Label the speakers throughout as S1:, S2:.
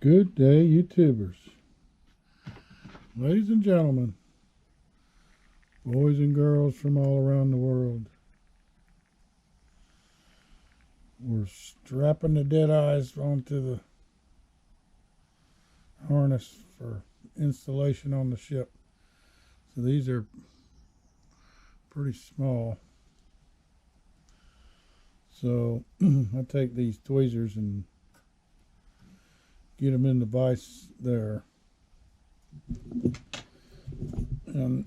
S1: Good day, YouTubers. Ladies and gentlemen, boys and girls from all around the world. We're strapping the Deadeyes onto the harness for installation on the ship. So these are pretty small. So I take these tweezers and get them in the vise there. And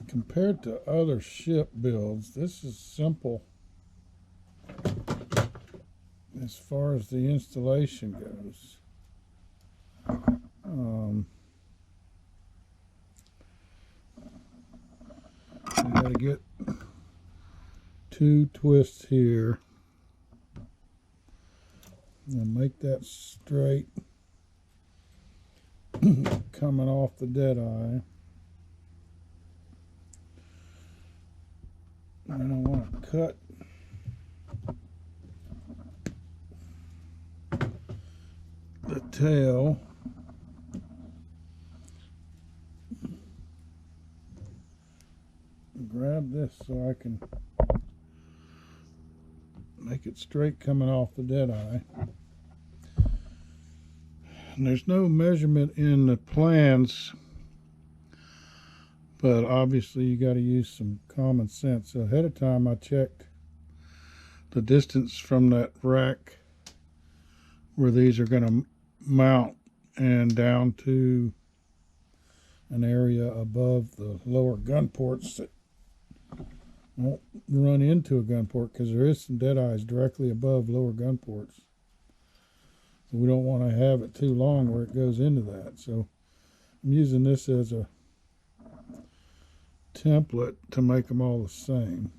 S1: compared to other ship builds, this is simple as far as the installation goes. You got to get 2 twists here and make that straight coming off the Deadeye. And I want to cut the tail. Grab this so I can make it straight coming off the Deadeye. And there's no measurement in the plans, but obviously you got to use some common sense. So ahead of time I checked the distance from that rack where these are going to mount and down to an area above the lower gun ports that won't run into a gun port, because there is some Deadeyes directly above lower gun ports. So we don't want to have it too long where it goes into that. So I'm using this as a template to make them all the same.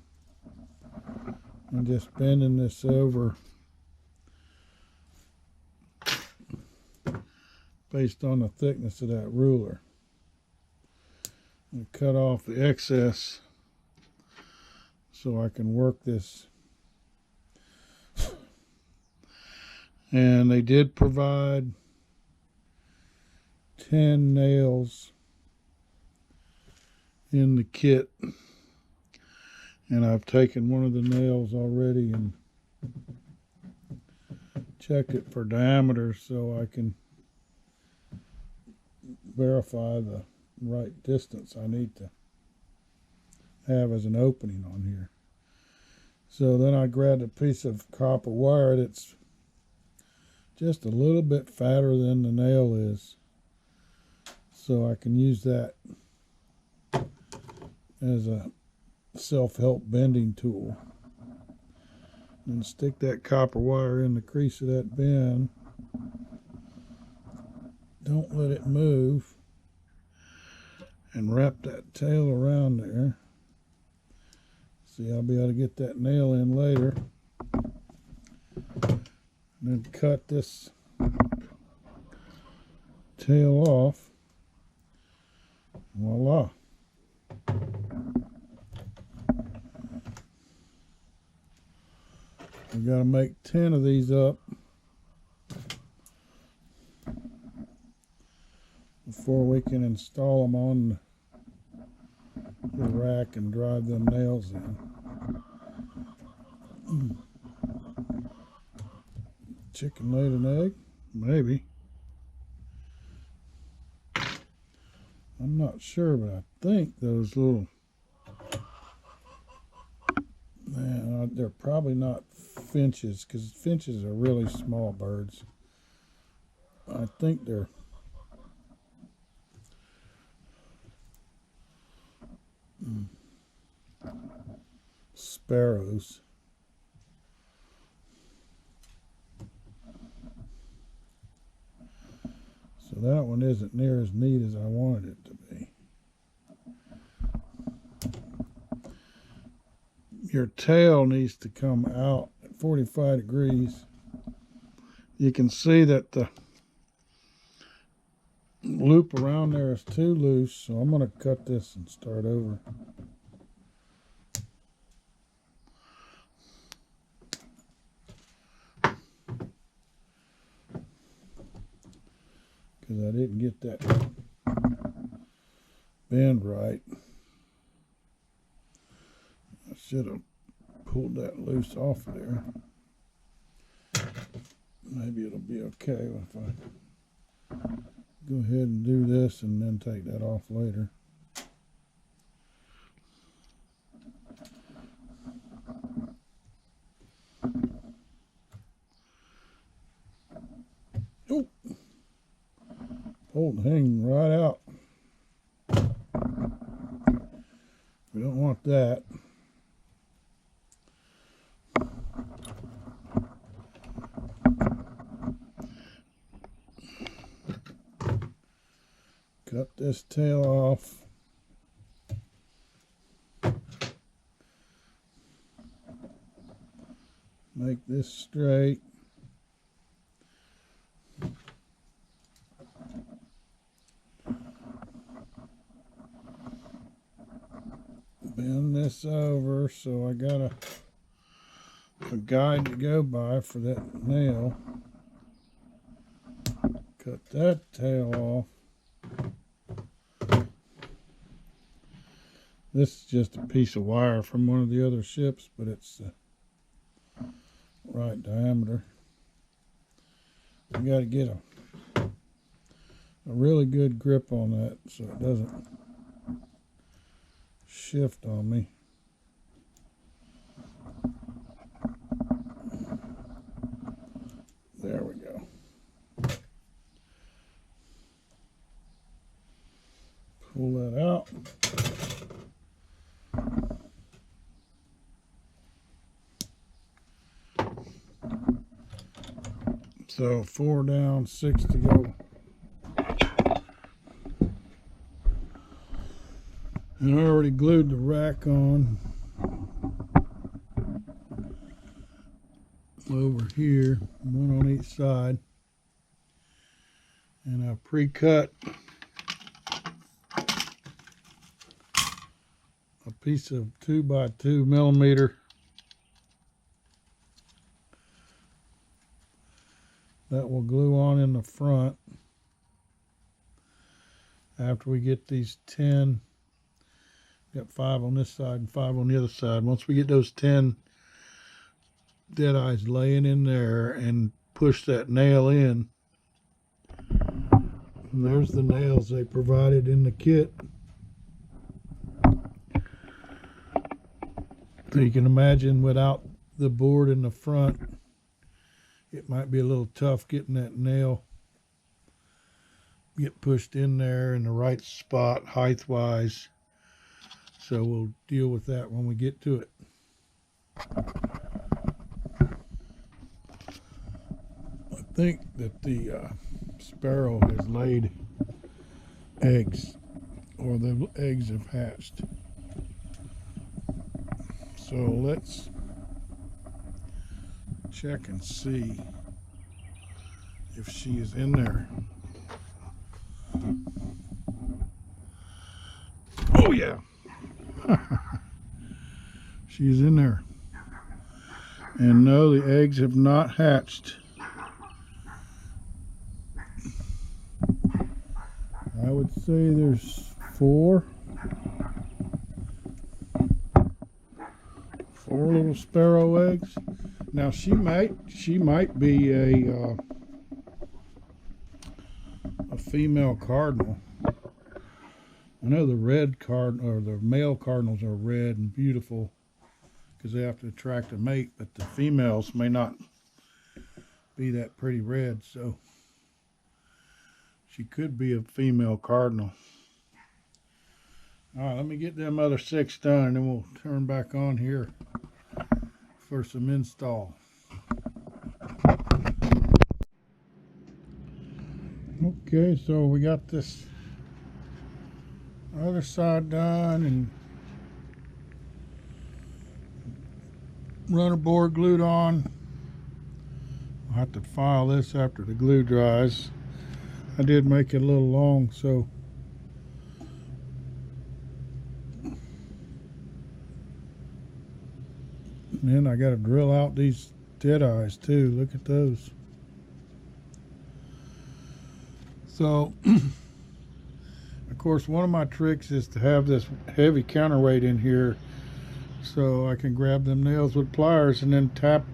S1: I'm just bending this over based on the thickness of that ruler. And cut off the excess so I can work this. And they did provide 10 nails in the kit, and I've taken one of the nails already and checked it for diameter so I can verify the right distance I need to have as an opening on here. So then I grabbed a piece of copper wire that's just a little bit fatter than the nail is, so I can use that as a self-help bending tool. And stick that copper wire in the crease of that bend. Don't let it move, and wrap that tail around there. See, I'll be able to get that nail in later. And then cut this tail off. Voila. We got to make 10 of these up before we can install them on the rack and drive them nails in. Chicken laid an egg? Maybe. I'm not sure, but I think those little, man, they're probably not finches, because finches are really small birds. I think they're sparrows. So that one isn't near as neat as I wanted it to be. Your tail needs to come out at 45 degrees. You can see that the loop around there is too loose, so I'm going to cut this and start over. because I didn't get that bend right. I should have pulled that loose off there. Maybe it'll be okay if I go ahead and do this and then take that off later. Oh, pulled the hang right out. We don't want that. Cut this tail off. Make this straight. Bend this over so I got a guide to go by for that nail. Cut that tail off. This is just a piece of wire from one of the other ships, but it's the right diameter. You got to get a really good grip on that so it doesn't shift on me. There we go. Pull that out. So 4 down, 6 to go. And I already glued the rack on over here, one on each side. And I pre-cut a piece of 2 by 2 millimeter. That will glue on in the front. After we get these 10, got 5 on this side and 5 on the other side. Once we get those 10 Deadeyes laying in there and push that nail in, and there's the nails they provided in the kit. So you can imagine without the board in the front, it might be a little tough getting that nail get pushed in there in the right spot height wise. So we'll deal with that when we get to it. I think that the sparrow has laid eggs, or the eggs have hatched. So let's check and see if she is in there. Oh yeah. She's in there. And no, the eggs have not hatched. I would say there's 4 little sparrow eggs. Now she might be a female cardinal. I know the red cardinal, or the male cardinals, are red and beautiful because they have to attract a mate, but the females may not be that pretty red, so she could be a female cardinal. All right, let me get them other 6 done, and then we'll turn back on here for some install. Okay, so we got this other side done and runner board glued on. I'll have to file this after the glue dries. I did make it a little long, so and then I got to drill out these Deadeyes too. Look at those. So, of course, one of my tricks is to have this heavy counterweight in here so I can grab them nails with pliers and then tap,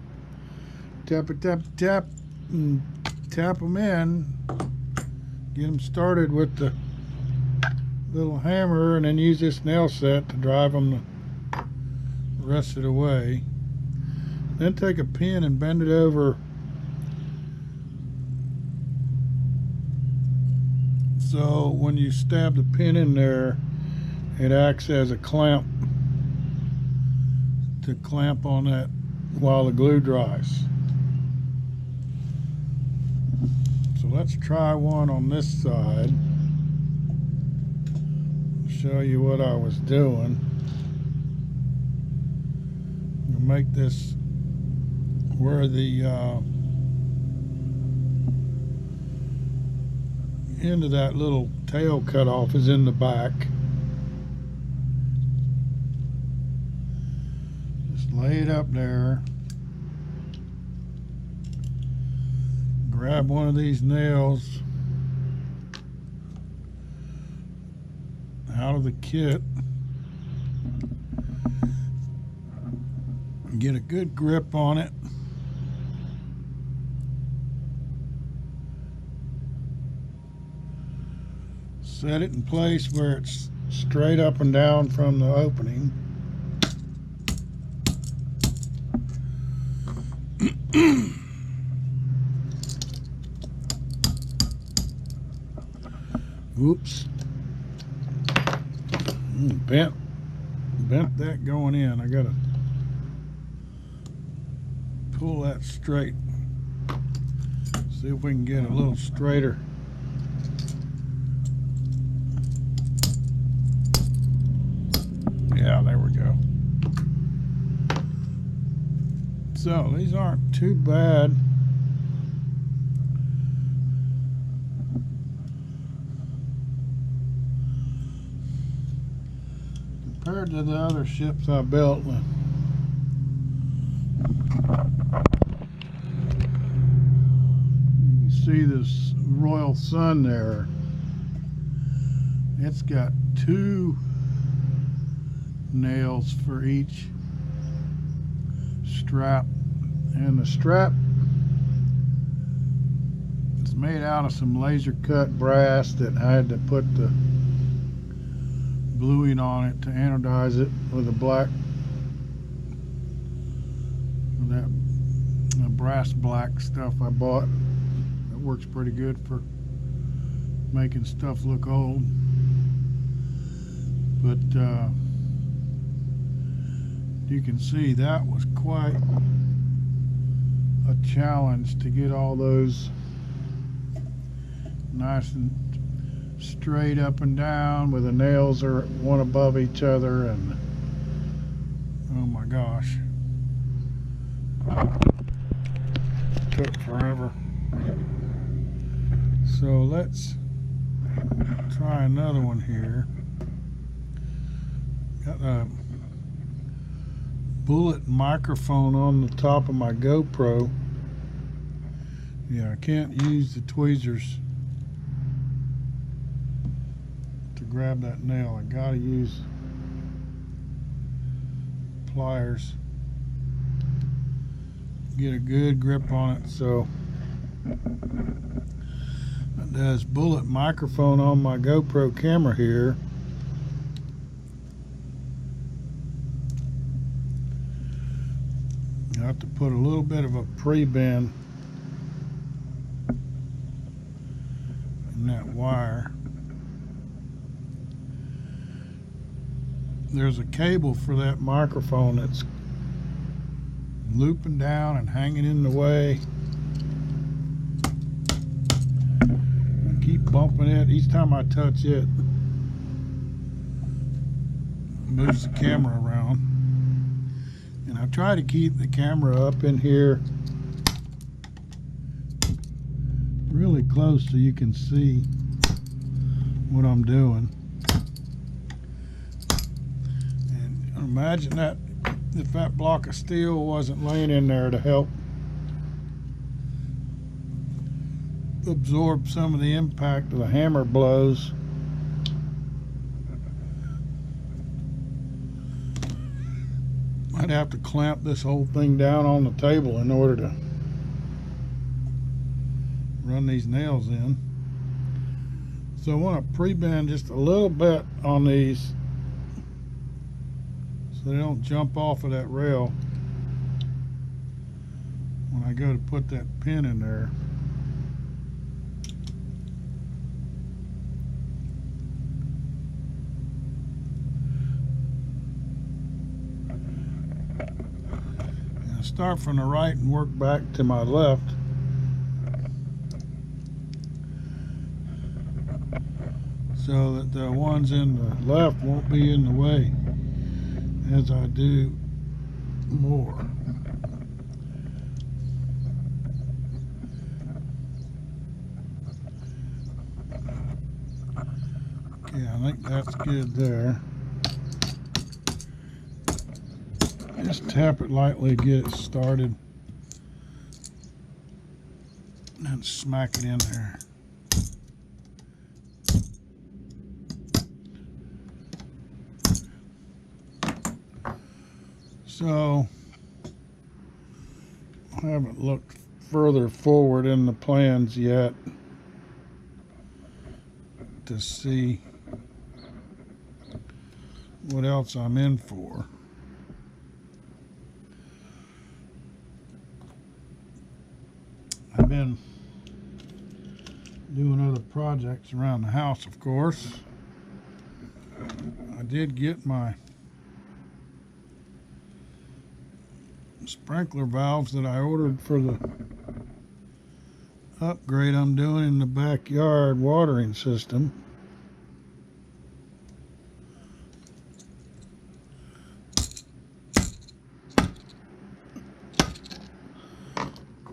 S1: and tap them in, get them started with the little hammer, and then use this nail set to drive them the rest of the way. Then take a pin and bend it over so when you stab the pin in there, it acts as a clamp to clamp on that while the glue dries. So let's try one on this side. Show you what I was doing. I'll make this where the end of that little tail cut off is in the back. Just lay it up there. Grab one of these nails out of the kit. Get a good grip on it. Set it in place where it's straight up and down from the opening. Oops. Bent that going in. I gotta pull that straight. See if we can get a little straighter. Yeah, there we go. So these aren't too bad. Compared to the other ships I built. You can see this Royal Sun there. It's got 2 nails for each strap, and the strap is made out of some laser cut brass that I had to put the bluing on it to anodize it with a black, that brass black stuff I bought. That works pretty good for making stuff look old. But you can see that was quite a challenge to get all those nice and straight up and down with the nails are one above each other, and oh my gosh, took forever. So let's try another one here. Got a bullet microphone on the top of my GoPro. Yeah, I can't use the tweezers to grab that nail. I gotta use pliers. Get a good grip on it. So there's bullet microphone on my GoPro camera here. I have to put a little bit of a pre-bend in that wire. There's a cable for that microphone that's looping down and hanging in the way. I keep bumping it. Each time I touch it, it moves the camera around. And I try to keep the camera up in here really close so you can see what I'm doing. And imagine that if that block of steel wasn't laying in there to help absorb some of the impact of the hammer blows. I'd have to clamp this whole thing down on the table in order to run these nails in. So I want to pre-bend just a little bit on these so they don't jump off of that rail when I go to put that pin in there. And I start from the right and work back to my left. So that the ones in the left won't be in the way as I do more. Okay, I think that's good there. Just tap it lightly, get it started, and then smack it in there. So I haven't looked further forward in the plans yet to see what else I'm in for. I've been doing other projects around the house, of course. I did get my sprinkler valves that I ordered for the upgrade I'm doing in the backyard watering system.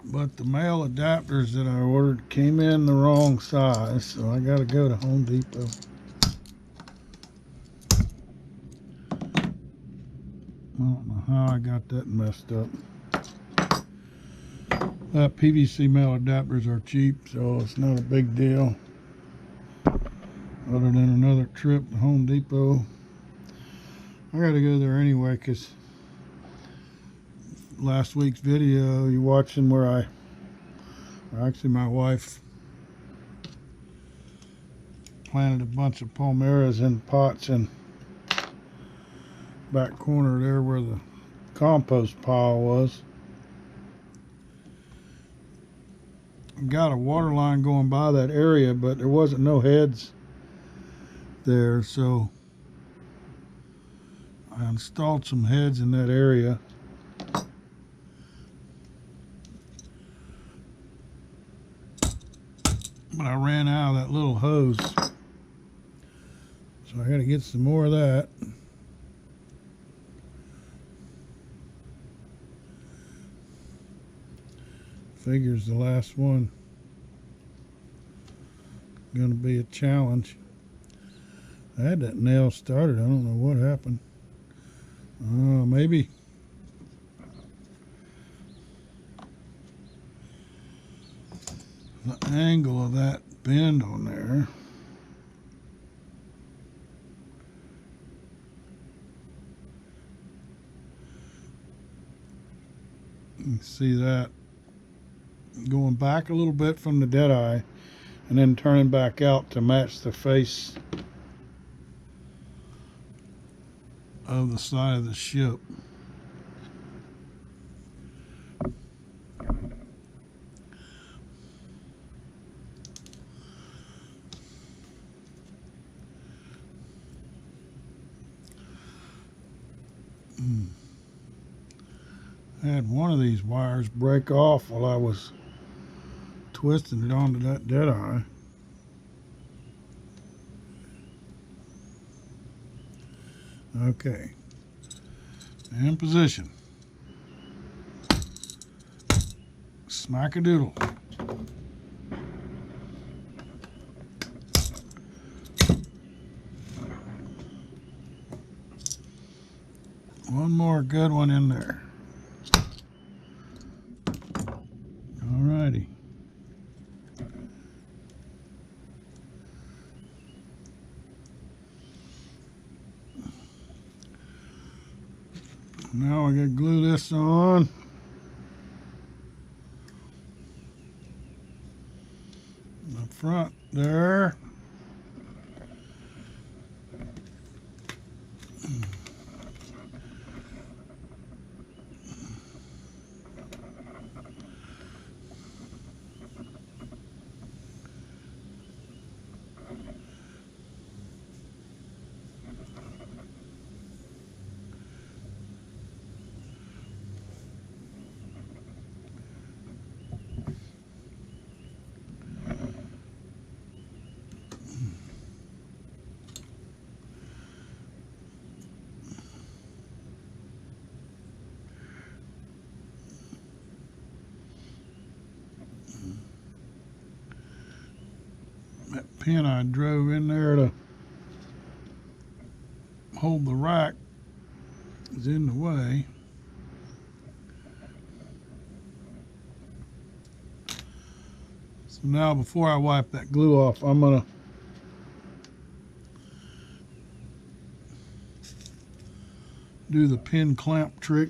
S1: But the male adapters that I ordered came in the wrong size, so I gotta go to Home Depot. I don't know how I got that messed up. PVC male adapters are cheap, so it's not a big deal. Other than another trip to Home Depot. I gotta go there anyway, because last week's video you're watching where actually my wife planted a bunch of palmeras in pots in back corner there where the compost pile was. Got a water line going by that area, but there wasn't no heads there, so I installed some heads in that area. But I ran out of that little hose, so I got to get some more of that. Figures the last one going to be a challenge. I had that nail started. I don't know what happened. Maybe the angle of that bend on there. You can see that going back a little bit from the Deadeye and then turning back out to match the face of the side of the ship. I had one of these wires break off while I was twisting it onto that Deadeye. Okay, in position. Smack-a-doodle. One more good one in there. Alrighty. Now I gotta glue this on. The front there. That pin I drove in there to hold the rack is in the way. So now before I wipe that glue off, I'm gonna do the pin clamp trick.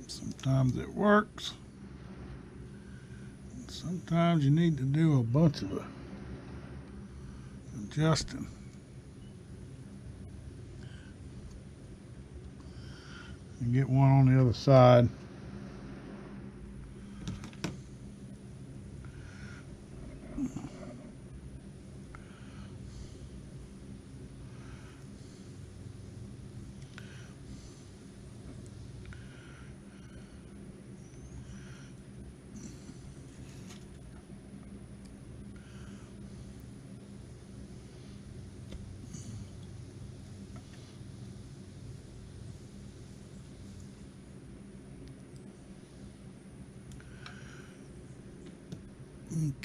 S1: Sometimes it works. Sometimes you need to do a bunch of adjusting. And get one on the other side.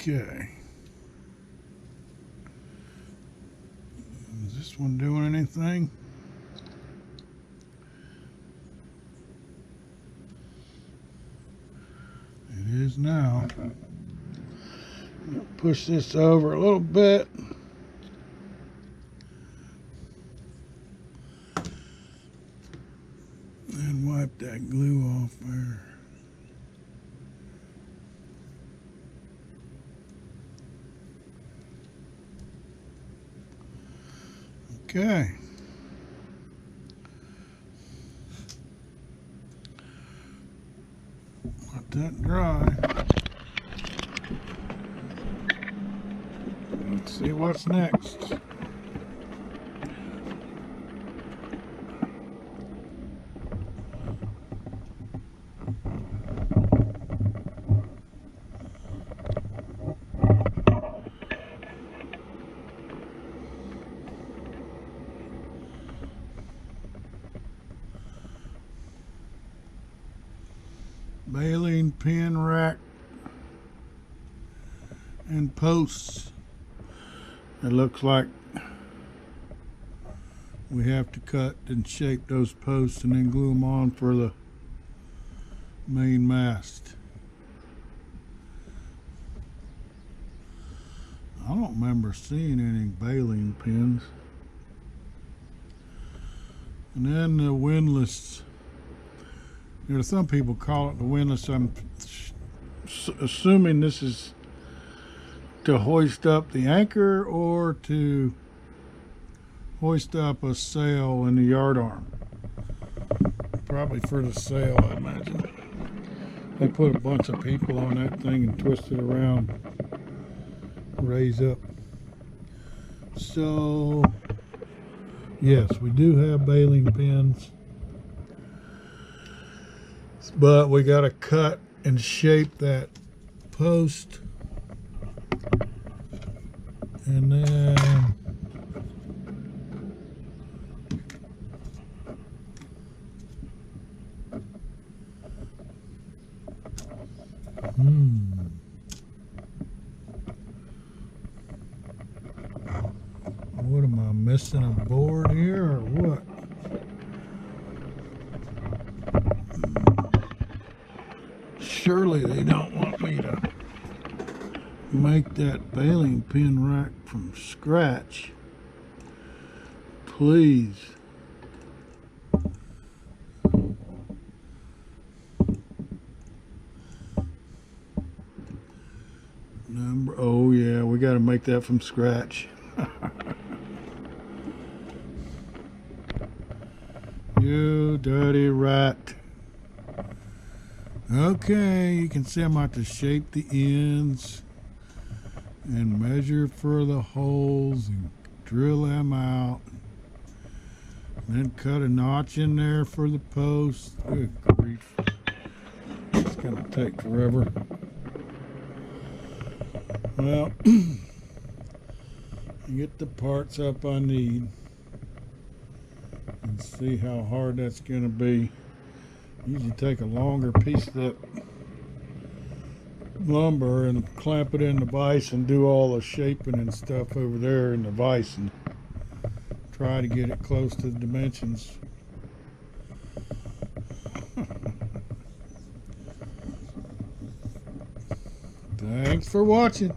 S1: Okay. Is this one doing anything? It is now. Push this over a little bit. And wipe that glue off there. Okay. Let that dry. Let's see what's next. Baling pin rack and posts. It looks like we have to cut and shape those posts and then glue them on for the main mast. I don't remember seeing any baling pins. And then the windlass. You know, some people call it the windlass. I'm assuming this is to hoist up the anchor or to hoist up a sail in the yard arm. Probably for the sail, I imagine. They put a bunch of people on that thing and twist it around, raise up. So, yes, we do have baling pins. But we got to cut and shape that post, and then I missing a board here or what? Surely they don't want me to make that baling pin rack from scratch. Please. Oh yeah, we got to make that from scratch. You dirty rat. Okay, you can see I'm about to shape the ends and measure for the holes and drill them out. And then cut a notch in there for the post. Good grief. It's gonna take forever. Well, get the parts up I need and see how hard that's gonna be. Usually take a longer piece of that lumber and clamp it in the vise and do all the shaping and stuff over there in the vise and try to get it close to the dimensions. Thanks for watching.